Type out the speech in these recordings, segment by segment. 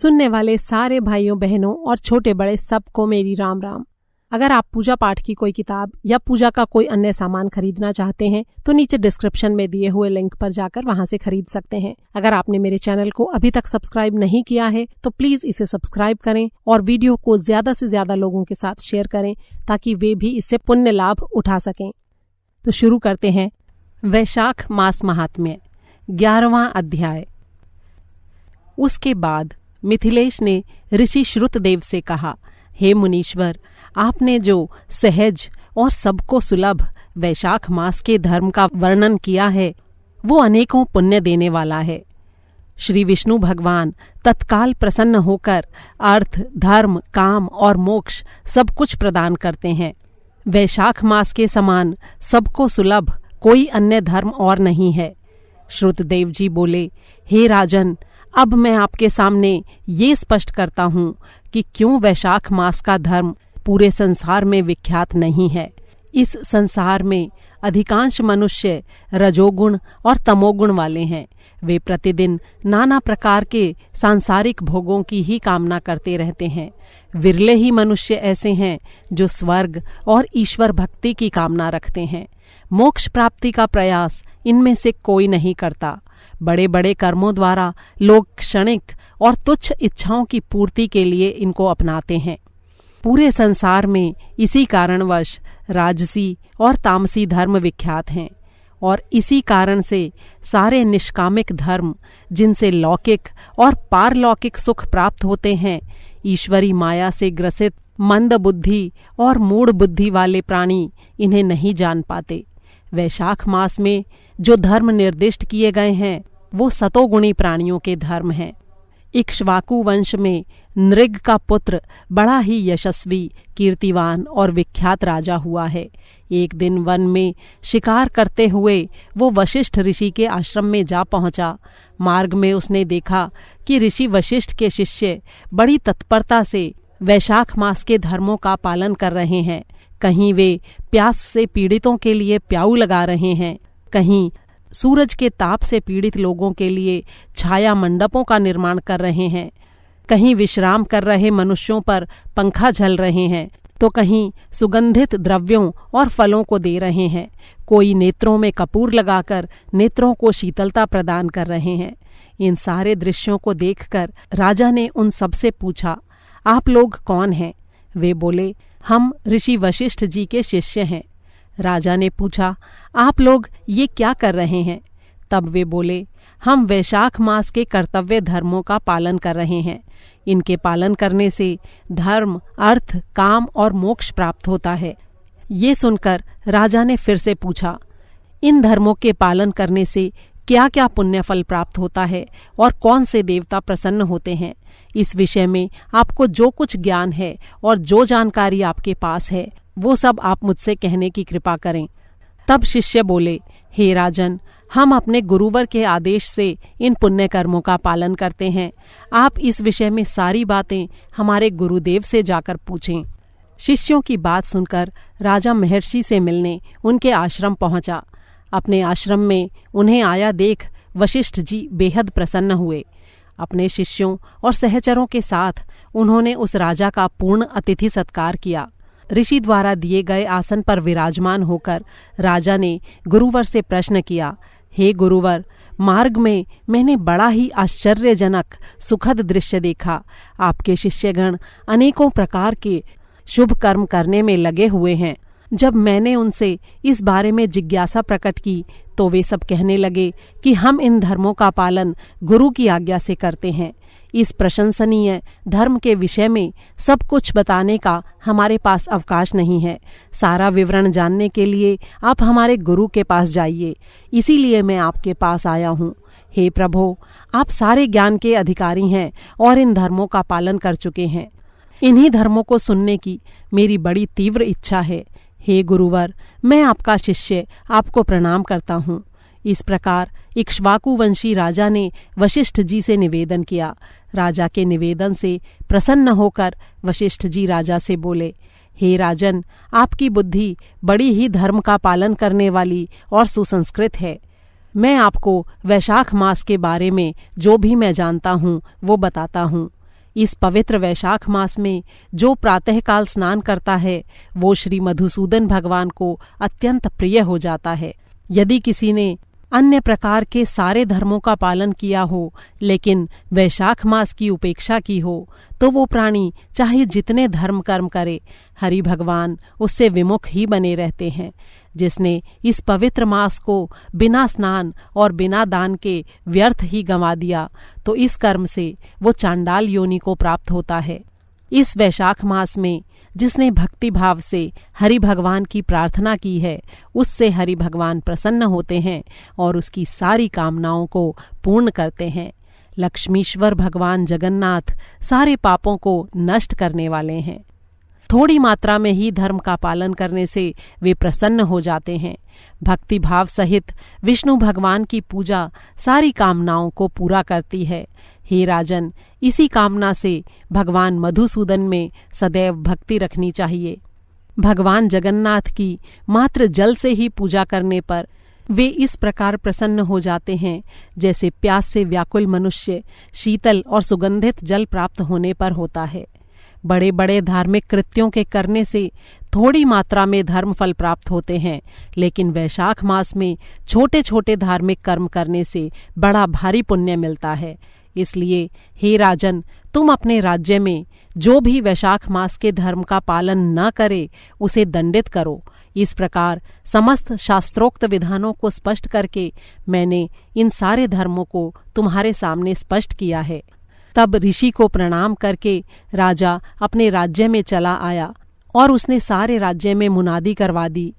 सुनने वाले सारे भाइयों बहनों और छोटे बड़े सबको मेरी राम राम। अगर आप पूजा पाठ की कोई किताब या पूजा का कोई अन्य सामान खरीदना चाहते हैं तो नीचे डिस्क्रिप्शन में दिए हुए लिंक पर जाकर वहां से खरीद सकते हैं। अगर आपने मेरे चैनल को अभी तक सब्सक्राइब नहीं किया है तो प्लीज इसे सब्सक्राइब करें और वीडियो को ज्यादा से ज्यादा लोगों के साथ शेयर करें ताकि वे भी इससे पुण्य लाभ उठा सकें। तो शुरू करते हैं। वैशाख मास महात्म्य 11वां अध्याय। उसके बाद मिथिलेश ने ऋषि श्रुतदेव से कहा, हे मुनीश्वर, आपने जो सहज और सबको सुलभ वैशाख मास के धर्म का वर्णन किया है वो अनेकों पुण्य देने वाला है। श्री विष्णु भगवान तत्काल प्रसन्न होकर अर्थ, धर्म, काम और मोक्ष सब कुछ प्रदान करते हैं। वैशाख मास के समान सबको सुलभ कोई अन्य धर्म और नहीं है। श्रुतदेव जी बोले, हे राजन, अब मैं आपके सामने ये स्पष्ट करता हूँ कि क्यों वैशाख मास का धर्म पूरे संसार में विख्यात नहीं है। इस संसार में अधिकांश मनुष्य रजोगुण और तमोगुण वाले हैं। वे प्रतिदिन नाना प्रकार के सांसारिक भोगों की ही कामना करते रहते हैं। विरले ही मनुष्य ऐसे हैं जो स्वर्ग और ईश्वर भक्ति की कामना रखते हैं। मोक्ष प्राप्ति का प्रयास इनमें से कोई नहीं करता। बड़े बड़े कर्मों द्वारा लोग क्षणिक और तुच्छ इच्छाओं की पूर्ति के लिए इनको अपनाते हैं। पूरे संसार में इसी कारणवश राजसी और तामसी धर्म विख्यात हैं और इसी कारण से सारे निष्कामिक धर्म जिनसे लौकिक और पारलौकिक सुख प्राप्त होते हैं, ईश्वरी माया से ग्रसित मंद बुद्धि और मूढ़ बुद्धि वाले प्राणी इन्हें नहीं जान पाते। वैशाख मास में जो धर्म निर्दिष्ट किए गए हैं वो सतोगुणी प्राणियों के धर्म हैं। इक्ष्वाकु वंश में नृग का पुत्र बड़ा ही यशस्वी, कीर्तिवान और विख्यात राजा हुआ है। एक दिन वन में शिकार करते हुए वो वशिष्ठ ऋषि के आश्रम में जा पहुंचा। मार्ग में उसने देखा कि ऋषि वशिष्ठ के शिष्य बड़ी तत्परता से वैशाख मास के धर्मों का पालन कर रहे हैं। कहीं वे प्यास से पीड़ितों के लिए प्याऊ लगा रहे हैं, कहीं सूरज के ताप से पीड़ित लोगों के लिए छाया मंडपों का निर्माण कर रहे हैं, कहीं विश्राम कर रहे मनुष्यों पर पंखा झल रहे हैं, तो कहीं सुगंधित द्रव्यों और फलों को दे रहे हैं। कोई नेत्रों में कपूर लगाकर नेत्रों को शीतलता प्रदान कर रहे हैं। इन सारे दृश्यों को देखकर राजा ने उन सबसे पूछा, आप लोग कौन हैं? वे बोले, हम ऋषि वशिष्ठ जी के शिष्य हैं। राजा ने पूछा, आप लोग ये क्या कर रहे हैं? तब वे बोले, हम वैशाख मास के कर्तव्य धर्मों का पालन कर रहे हैं। इनके पालन करने से धर्म, अर्थ, काम और मोक्ष प्राप्त होता है। ये सुनकर राजा ने फिर से पूछा, इन धर्मों के पालन करने से क्या क्या पुण्य फल प्राप्त होता है और कौन से देवता प्रसन्न होते हैं? इस विषय में आपको जो कुछ ज्ञान है और जो जानकारी आपके पास है वो सब आप मुझसे कहने की कृपा करें। तब शिष्य बोले, हे राजन, हम अपने गुरुवर के आदेश से इन पुण्य कर्मों का पालन करते हैं। आप इस विषय में सारी बातें हमारे गुरुदेव से जाकर पूछें। शिष्यों की बात सुनकर राजा महर्षि से मिलने उनके आश्रम पहुंचा। अपने आश्रम में उन्हें आया देख वशिष्ठ जी बेहद प्रसन्न हुए। अपने शिष्यों और सहचरों के साथ उन्होंने उस राजा का पूर्ण अतिथि सत्कार किया। ऋषि द्वारा दिए गए आसन पर विराजमान होकर राजा ने गुरुवर से प्रश्न किया, हे गुरुवर, मार्ग में मैंने बड़ा ही आश्चर्यजनक सुखद दृश्य देखा। आपके शिष्यगण अनेकों प्रकार के शुभ कर्म करने में लगे हुए हैं। जब मैंने उनसे इस बारे में जिज्ञासा प्रकट की तो वे सब कहने लगे कि हम इन धर्मों का पालन गुरु की आज्ञा से करते हैं। इस प्रशंसनीय धर्म के विषय में सब कुछ बताने का हमारे पास अवकाश नहीं है। सारा विवरण जानने के लिए आप हमारे गुरु के पास जाइए। इसीलिए मैं आपके पास आया हूँ। हे प्रभो, आप सारे ज्ञान के अधिकारी हैं और इन धर्मों का पालन कर चुके हैं। इन्हीं धर्मों को सुनने की मेरी बड़ी तीव्र इच्छा है। हे गुरुवर, मैं आपका शिष्य आपको प्रणाम करता हूँ। इस प्रकार इक्ष्वाकु वंशी राजा ने वशिष्ठ जी से निवेदन किया। राजा के निवेदन से प्रसन्न होकर वशिष्ठ जी राजा से बोले, हे राजन, आपकी बुद्धि बड़ी ही धर्म का पालन करने वाली और सुसंस्कृत है। मैं आपको वैशाख मास के बारे में जो भी मैं जानता हूँ वो बताता हूँ। इस पवित्र वैशाख मास में जो प्रातःकाल स्नान करता है वो श्री मधुसूदन भगवान को अत्यंत प्रिय हो जाता है। यदि किसी ने अन्य प्रकार के सारे धर्मों का पालन किया हो लेकिन वैशाख मास की उपेक्षा की हो तो वो प्राणी चाहे जितने धर्म कर्म करे, हरि भगवान उससे विमुख ही बने रहते हैं। जिसने इस पवित्र मास को बिना स्नान और बिना दान के व्यर्थ ही गंवा दिया तो इस कर्म से वो चांडाल योनि को प्राप्त होता है। इस वैशाख मास में जिसने भक्ति भाव से हरि भगवान की प्रार्थना की है उससे हरि भगवान प्रसन्न होते हैं और उसकी सारी कामनाओं को पूर्ण करते हैं। लक्ष्मीश्वर भगवान जगन्नाथ सारे पापों को नष्ट करने वाले हैं। थोड़ी मात्रा में ही धर्म का पालन करने से वे प्रसन्न हो जाते हैं। भक्ति भाव सहित विष्णु भगवान की पूजा सारी कामनाओं को पूरा करती है। हे राजन, इसी कामना से भगवान मधुसूदन में सदैव भक्ति रखनी चाहिए। भगवान जगन्नाथ की मात्र जल से ही पूजा करने पर वे इस प्रकार प्रसन्न हो जाते हैं जैसे प्यास से व्याकुल मनुष्य शीतल और सुगंधित जल प्राप्त होने पर होता है। बड़े बड़े धार्मिक कृत्यों के करने से थोड़ी मात्रा में धर्म फल प्राप्त होते हैं, लेकिन वैशाख मास में छोटे छोटे धार्मिक कर्म करने से बड़ा भारी पुण्य मिलता है। इसलिए हे राजन, तुम अपने राज्य में जो भी वैशाख मास के धर्म का पालन न करे उसे दंडित करो। इस प्रकार समस्त शास्त्रोक्त विधानों को स्पष्ट करके मैंने इन सारे धर्मों को तुम्हारे सामने स्पष्ट किया है। तब ऋषि को प्रणाम करके राजा अपने राज्य में चला आया और उसने सारे राज्य में मुनादी करवा दी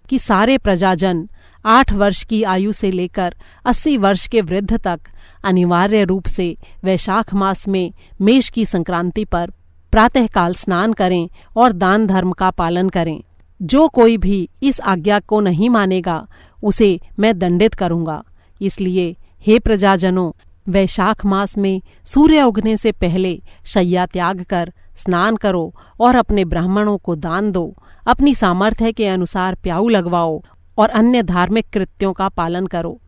कि सारे प्रजाजन 8 वर्ष की आयु से लेकर 80 वर्ष के वृद्ध तक अनिवार्य रूप से वैशाख मास में मेष की संक्रांति पर प्रातःकाल स्नान करें और दान धर्म का पालन करें। जो कोई भी इस आज्ञा को नहीं मानेगा उसे मैं दंडित करूंगा। इसलिए हे प्रजाजनों, वैशाख मास में सूर्य उगने से पहले शय्या त्याग कर स्नान करो और अपने ब्राह्मणों को दान दो। अपनी सामर्थ्य के अनुसार प्याऊ लगवाओ और अन्य धार्मिक कृत्यों का पालन करो।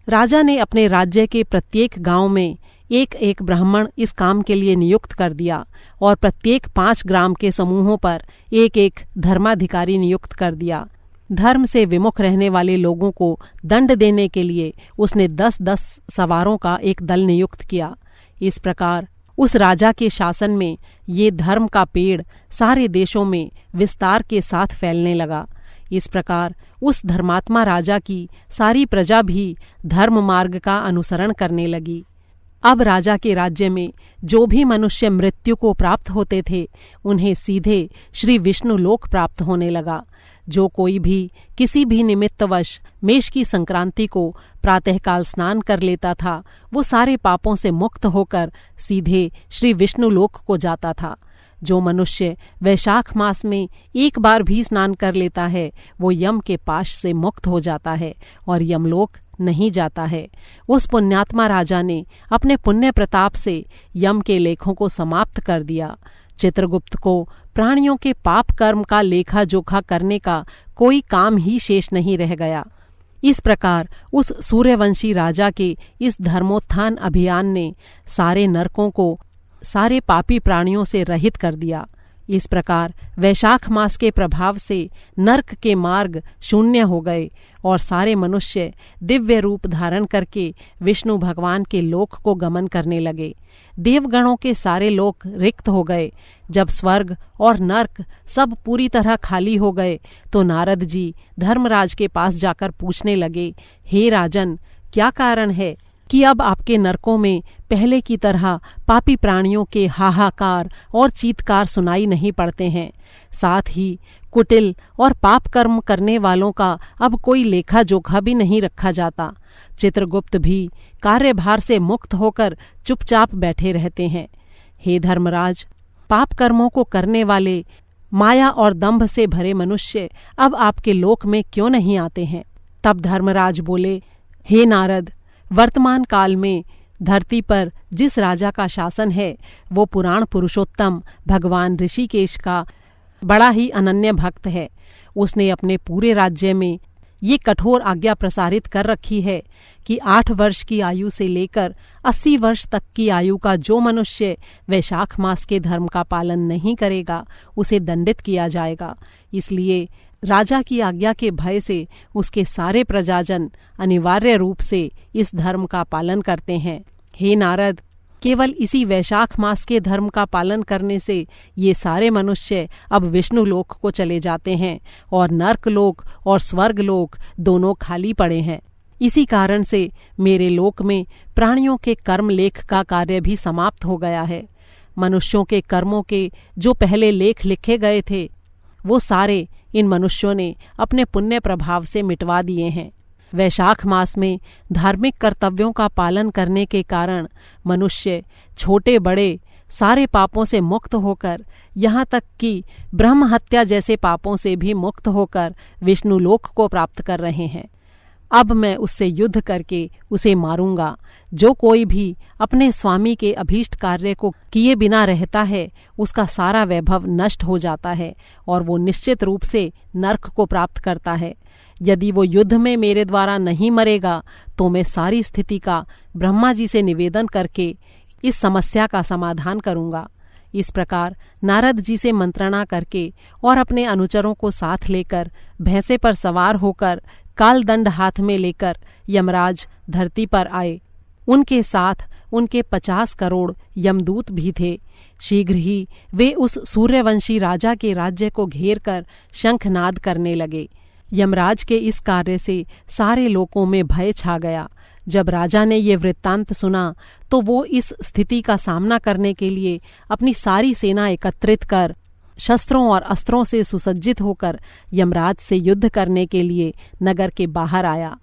राजा ने अपने राज्य के प्रत्येक गांव में एक एक ब्राह्मण इस काम के लिए नियुक्त कर दिया और प्रत्येक 5 ग्राम के समूहों पर एक एक धर्माधिकारी नियुक्त कर दिया। धर्म से विमुख रहने वाले लोगों को दंड देने के लिए उसने 10-10 सवारों का एक दल नियुक्त किया। इस प्रकार उस राजा के शासन में ये धर्म का पेड़ सारे देशों में विस्तार के साथ फैलने लगा। इस प्रकार उस धर्मात्मा राजा की सारी प्रजा भी धर्म मार्ग का अनुसरण करने लगी। अब राजा के राज्य में जो भी मनुष्य मृत्यु को प्राप्त होते थे उन्हें सीधे श्री विष्णु लोक प्राप्त होने लगा। जो कोई भी किसी भी निमित्तवश मेष की संक्रांति को प्रातःकाल स्नान कर लेता था वो सारे पापों से मुक्त होकर सीधे श्री विष्णु लोक को जाता था। जो मनुष्य वैशाख मास में एक बार भी स्नान कर लेता है वो यम के पाश से मुक्त हो जाता है और यमलोक नहीं जाता है। उस पुण्यात्मा राजा ने अपने पुण्य प्रताप से यम के लेखों को समाप्त कर दिया। चित्रगुप्त को प्राणियों के पाप कर्म का लेखा जोखा करने का कोई काम ही शेष नहीं रह गया। इस प्रकार उस सूर्यवंशी राजा के इस धर्मोत्थान अभियान ने सारे नरकों को सारे पापी प्राणियों से रहित कर दिया। इस प्रकार वैशाख मास के प्रभाव से नरक के मार्ग शून्य हो गए और सारे मनुष्य दिव्य रूप धारण करके विष्णु भगवान के लोक को गमन करने लगे। देवगणों के सारे लोक रिक्त हो गए। जब स्वर्ग और नरक सब पूरी तरह खाली हो गए तो नारद जी धर्मराज के पास जाकर पूछने लगे, हे राजन, क्या कारण है कि अब आपके नरकों में पहले की तरह पापी प्राणियों के हाहाकार और चीत्कार सुनाई नहीं पड़ते हैं? साथ ही कुटिल और पाप कर्म करने वालों का अब कोई लेखा जोखा भी नहीं रखा जाता। चित्रगुप्त भी कार्यभार से मुक्त होकर चुपचाप बैठे रहते हैं। हे धर्मराज, पाप कर्मों को करने वाले माया और दंभ से भरे मनुष्य अब आपके लोक में क्यों नहीं आते हैं? तब धर्मराज बोले, हे नारद, वर्तमान काल में धरती पर जिस राजा का शासन है वो पुराण पुरुषोत्तम भगवान ऋषिकेश का बड़ा ही अनन्य भक्त है। उसने अपने पूरे राज्य में ये कठोर आज्ञा प्रसारित कर रखी है कि 8 वर्ष की आयु से लेकर 80 वर्ष तक की आयु का जो मनुष्य वैशाख मास के धर्म का पालन नहीं करेगा उसे दंडित किया जाएगा। इसलिए राजा की आज्ञा के भय से उसके सारे प्रजाजन अनिवार्य रूप से इस धर्म का पालन करते हैं। हे नारद, केवल इसी वैशाख मास के धर्म का पालन करने से ये सारे मनुष्य अब विष्णु लोक को चले जाते हैं और नर्क लोक और स्वर्ग लोक दोनों खाली पड़े हैं। इसी कारण से मेरे लोक में प्राणियों के कर्म लेख का कार्य भी समाप्त हो गया है। मनुष्यों के कर्मों के जो पहले लेख लिखे गए थे वो सारे इन मनुष्यों ने अपने पुण्य प्रभाव से मिटवा दिए हैं। वैशाख मास में धार्मिक कर्तव्यों का पालन करने के कारण मनुष्य छोटे बड़े सारे पापों से मुक्त होकर, यहाँ तक कि ब्रह्म हत्या जैसे पापों से भी मुक्त होकर विष्णु लोक को प्राप्त कर रहे हैं। अब मैं उससे युद्ध करके उसे मारूंगा। जो कोई भी अपने स्वामी के अभीष्ट कार्य को किए बिना रहता है उसका सारा वैभव नष्ट हो जाता है और वो निश्चित रूप से नर्क को प्राप्त करता है। यदि वो युद्ध में मेरे द्वारा नहीं मरेगा तो मैं सारी स्थिति का ब्रह्मा जी से निवेदन करके इस समस्या का समाधान करूंगा। इस प्रकार नारद जी से मंत्रणा करके और अपने अनुचरों को साथ लेकर भैंसे पर सवार होकर कालदंड हाथ में लेकर यमराज धरती पर आए। उनके साथ उनके 50 करोड़ यमदूत भी थे। शीघ्र ही वे उस सूर्यवंशी राजा के राज्य को घेर कर शंखनाद करने लगे। यमराज के इस कार्य से सारे लोकों में भय छा गया। जब राजा ने ये वृत्तांत सुना तो वो इस स्थिति का सामना करने के लिए अपनी सारी सेना एकत्रित कर शस्त्रों और अस्त्रों से सुसज्जित होकर यमराज से युद्ध करने के लिए नगर के बाहर आया।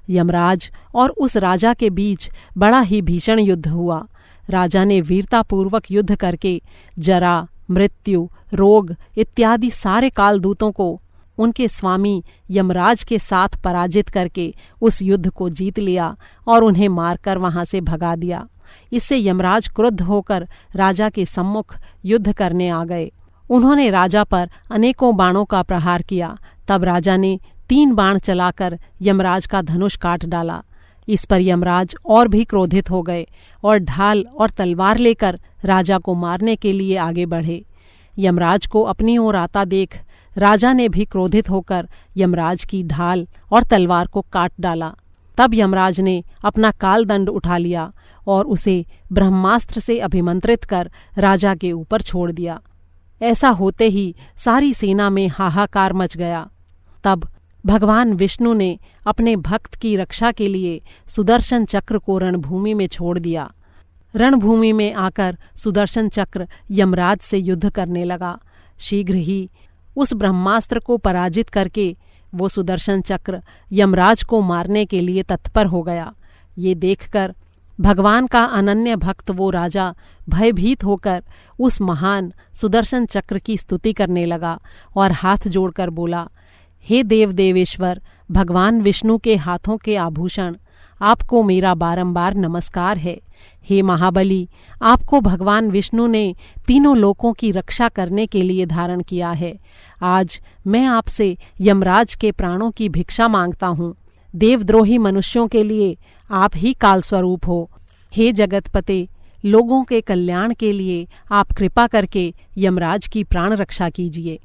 यमराज और उस राजा के बीच बड़ा ही भीषण युद्ध हुआ। राजा ने वीरतापूर्वक युद्ध करके जरा, मृत्यु, रोग इत्यादि सारे कालदूतों को उनके स्वामी यमराज के साथ पराजित करके उस युद्ध को जीत लिया और उन्हें मारकर वहां से भगा दिया। इससे यमराज क्रुद्ध होकर राजा के सम्मुख युद्ध करने आ गए। उन्होंने राजा पर अनेकों बाणों का प्रहार किया। तब राजा ने 3 बाण चलाकर यमराज का धनुष काट डाला। इस पर यमराज और भी क्रोधित हो गए और ढाल और तलवार लेकर राजा को मारने के लिए आगे बढ़े। यमराज को अपनी ओर आता देख राजा ने भी क्रोधित होकर यमराज की ढाल और तलवार को काट डाला। तब यमराज ने अपना कालदंड उठा लिया और उसे ब्रह्मास्त्र से अभिमंत्रित कर राजा के ऊपर छोड़ दिया। ऐसा होते ही सारी सेना में हाहाकार मच गया। तब भगवान विष्णु ने अपने भक्त की रक्षा के लिए सुदर्शन चक्र को रणभूमि में छोड़ दिया। रणभूमि में आकर सुदर्शन चक्र यमराज से युद्ध करने लगा। शीघ्र ही उस ब्रह्मास्त्र को पराजित करके वो सुदर्शन चक्र यमराज को मारने के लिए तत्पर हो गया। ये देखकर भगवान का अनन्य भक्त वो राजा भयभीत होकर उस महान सुदर्शन चक्र की स्तुति करने लगा और हाथ जोड़कर बोला, हे देव देवेश्वर भगवान विष्णु के हाथों के आभूषण, आपको मेरा बारंबार नमस्कार है। हे महाबली, आपको भगवान विष्णु ने तीनों लोकों की रक्षा करने के लिए धारण किया है। आज मैं आपसे यमराज के प्राणों की भिक्षा मांगता हूँ। देवद्रोही मनुष्यों के लिए आप ही काल स्वरूप हो। हे जगतपते, लोगों के कल्याण के लिए आप कृपा करके यमराज की प्राण रक्षा कीजिए।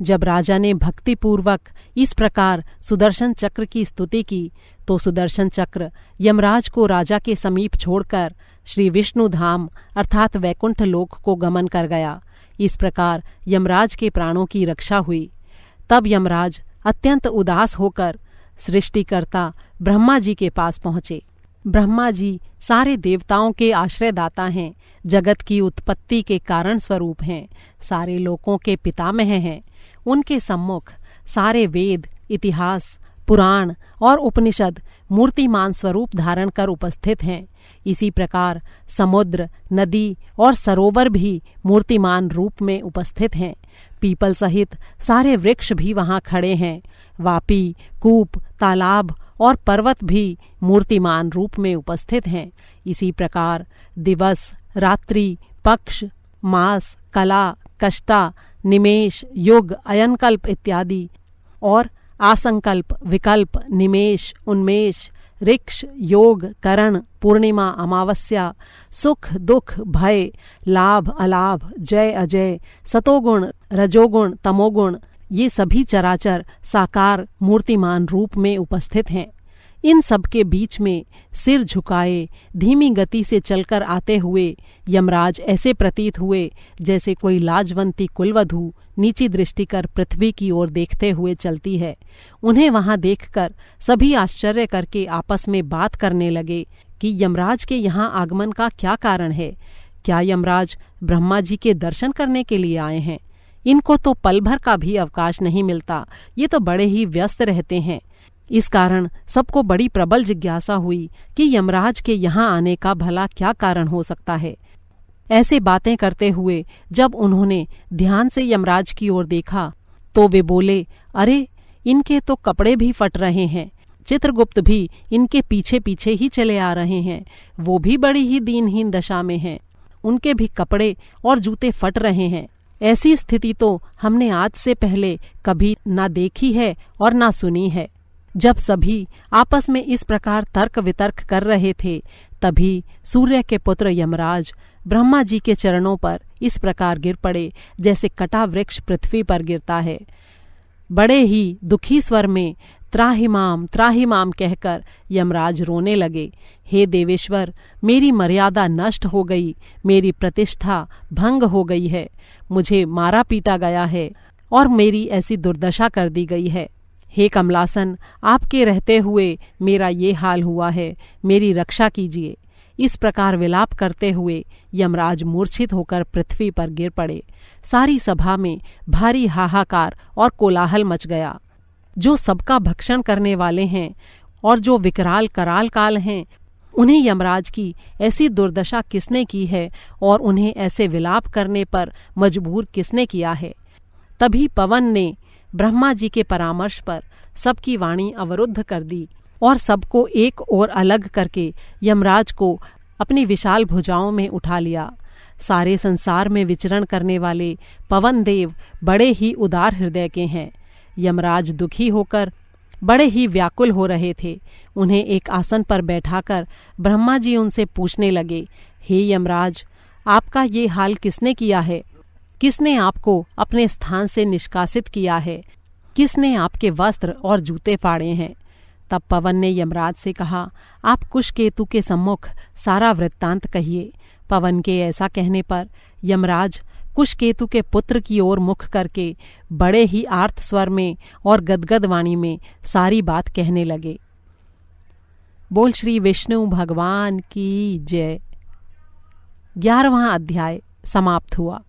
जब राजा ने भक्तिपूर्वक इस प्रकार सुदर्शन चक्र की स्तुति की तो सुदर्शन चक्र यमराज को राजा के समीप छोड़कर श्री विष्णु धाम अर्थात वैकुंठ लोक को गमन कर गया। इस प्रकार यमराज के प्राणों की रक्षा हुई। तब यमराज अत्यंत उदास होकर सृष्टिकर्ता ब्रह्मा जी के पास पहुँचे। ब्रह्मा जी सारे देवताओं के आश्रयदाता हैं, जगत की उत्पत्ति के कारण स्वरूप हैं, सारे लोकों के पितामह हैं। उनके सम्मुख सारे वेद, इतिहास, पुराण और उपनिषद मूर्तिमान स्वरूप धारण कर उपस्थित हैं। इसी प्रकार समुद्र, नदी और सरोवर भी मूर्तिमान रूप में उपस्थित हैं। पीपल सहित सारे वृक्ष भी वहाँ खड़े हैं। वापी, कूप, तालाब और पर्वत भी मूर्तिमान रूप में उपस्थित हैं। इसी प्रकार दिवस, रात्रि, पक्ष, मास, कला, कष्टा, निमेष, युग, अयनकल्प इत्यादि और आसंकल्प, विकल्प, निमेष, उन्मेष, ऋक्ष, योग, करण, पूर्णिमा, अमावस्या, सुख, दुख, भय, लाभ, अलाभ, जय, अजय, सतोगुण, रजोगुण, तमोगुण, ये सभी चराचर साकार मूर्तिमान रूप में उपस्थित हैं। इन सब के बीच में सिर झुकाए धीमी गति से चलकर आते हुए यमराज ऐसे प्रतीत हुए जैसे कोई लाजवंती कुलवधू नीची दृष्टि कर पृथ्वी की ओर देखते हुए चलती है। उन्हें वहां देखकर सभी आश्चर्य करके आपस में बात करने लगे कि यमराज के यहाँ आगमन का क्या कारण है। क्या यमराज ब्रह्मा जी के दर्शन करने के लिए आए हैं? इनको तो पल भर का भी अवकाश नहीं मिलता, ये तो बड़े ही व्यस्त रहते हैं। इस कारण सबको बड़ी प्रबल जिज्ञासा हुई कि यमराज के यहाँ आने का भला क्या कारण हो सकता है। ऐसे बातें करते हुए जब उन्होंने ध्यान से यमराज की ओर देखा तो वे बोले, अरे इनके तो कपड़े भी फट रहे हैं। चित्रगुप्त भी इनके पीछे पीछे ही चले आ रहे हैं। वो भी बड़ी ही दीनहीन दशा में हैं। उनके भी कपड़े और जूते फट रहे हैं। ऐसी स्थिति तो हमने आज से पहले कभी ना देखी है और ना सुनी है। जब सभी आपस में इस प्रकार तर्क वितर्क कर रहे थे तभी सूर्य के पुत्र यमराज ब्रह्मा जी के चरणों पर इस प्रकार गिर पड़े जैसे कटा वृक्ष पृथ्वी पर गिरता है। बड़े ही दुखी स्वर में त्राहिमाम त्राहिमाम कहकर यमराज रोने लगे। हे देवेश्वर, मेरी मर्यादा नष्ट हो गई, मेरी प्रतिष्ठा भंग हो गई है, मुझे मारा पीटा गया है और मेरी ऐसी दुर्दशा कर दी गई है। हे कमलासन, आपके रहते हुए मेरा ये हाल हुआ है, मेरी रक्षा कीजिए। इस प्रकार विलाप करते हुए यमराज मूर्छित होकर पृथ्वी पर गिर पड़े। सारी सभा में भारी हाहाकार और कोलाहल मच गया। जो सबका भक्षण करने वाले हैं और जो विकराल कराल काल हैं, उन्हें यमराज की ऐसी दुर्दशा किसने की है और उन्हें ऐसे विलाप करने पर मजबूर किसने किया है। तभी पवन ने ब्रह्मा जी के परामर्श पर सबकी वाणी अवरुद्ध कर दी और सबको एक ओर अलग करके यमराज को अपनी विशाल भुजाओं में उठा लिया। सारे संसार में विचरण करने वाले पवन देव बड़े ही उदार हृदय के हैं। यमराज दुखी होकर बड़े ही व्याकुल हो रहे थे। उन्हें एक आसन पर बैठाकर ब्रह्मा जी उनसे पूछने लगे, हे यमराज, आपका ये हाल किसने किया है? किसने आपको अपने स्थान से निष्कासित किया है? किसने आपके वस्त्र और जूते फाड़े हैं? तब पवन ने यमराज से कहा, आप कुशकेतु के सम्मुख सारा वृत्तांत कहिए। पवन के ऐसा कहने पर यमराज कुशकेतु के पुत्र की ओर मुख करके बड़े ही आर्त स्वर में और गदगद वाणी में सारी बात कहने लगे। बोल श्री विष्णु भगवान की जय। 11वां अध्याय समाप्त हुआ।